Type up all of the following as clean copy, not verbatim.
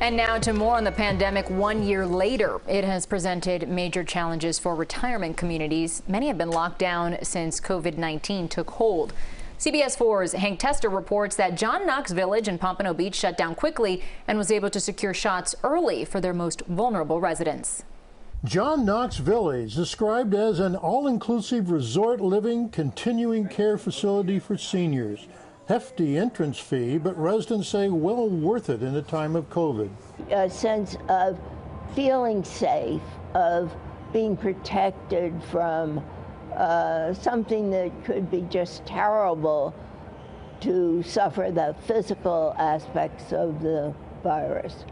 And now to more on the pandemic. 1 year later, it has presented major challenges for retirement communities. Many have been locked down since COVID-19 took hold. CBS 4's Hank Tester reports that John Knox Village in Pompano Beach shut down quickly and was able to secure shots early for their most vulnerable residents. John Knox Village, described as an all-inclusive resort living continuing care facility for seniors. Hefty entrance fee, but residents say well worth it in a time of COVID. A sense of feeling safe, of being protected from something that could be just terrible, to suffer the physical aspects of the virus.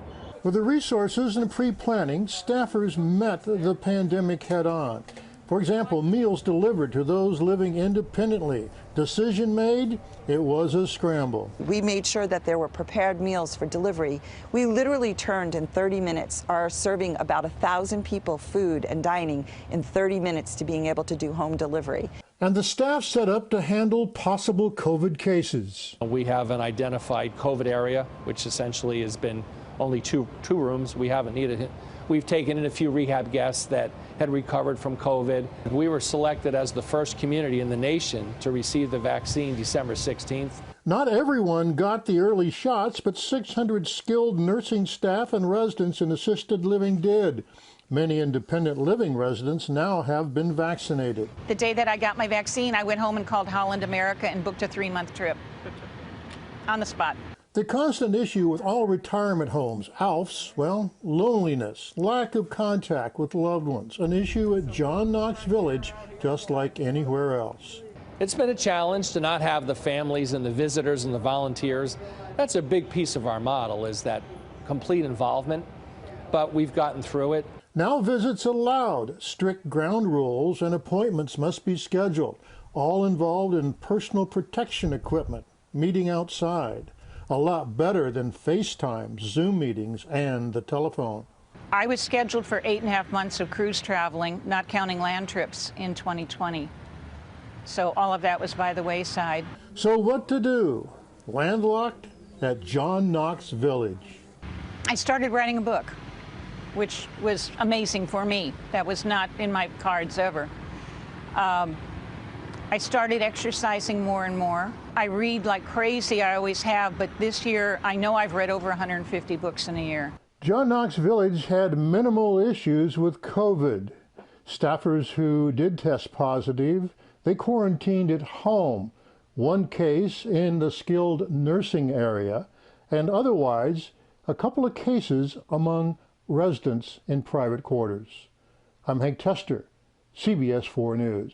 With the resources and pre-planning, staffers met the pandemic head-on. For example, meals delivered to those living independently. Decision made, it was a scramble. We made sure that there were prepared meals for delivery. We literally turned in 30 minutes, are serving about 1,000 people food and dining in 30 minutes to being able to do home delivery. And the staff set up to handle possible COVID cases. We have an identified COVID area, which essentially has been only two rooms. We haven't needed it. We've taken in a few rehab guests that had recovered from COVID. We were selected as the first community in the nation to receive the vaccine December 16th. Not everyone got the early shots, but 600 skilled nursing staff and residents in assisted living did. Many independent living residents now have been vaccinated. The day that I got my vaccine, I went home and called Holland America and booked a 3-month trip on the spot. The constant issue with all retirement homes, ALFs, well, loneliness, lack of contact with loved ones, an issue at John Knox Village just like anywhere else. It's been a challenge to not have the families and the visitors and the volunteers. That's a big piece of our model, is that complete involvement, but we've gotten through it. Now visits allowed, strict ground rules and appointments must be scheduled, all involved in personal protection equipment, meeting outside. A lot better than FaceTime, Zoom meetings, and the telephone. I was scheduled for 8.5 months of cruise traveling, not counting land trips, in 2020. So all of that was by the wayside. So what to do? Landlocked at John Knox Village. I started writing a book, which was amazing for me. That was not in my cards ever. I started exercising more and more. I read like crazy, I always have, but this year I know I've read over 150 books in a year. John Knox Village had minimal issues with COVID. Staffers who did test positive, they quarantined at home. One case in the skilled nursing area, and otherwise a couple of cases among residents in private quarters. I'm Hank Tester, CBS 4 News.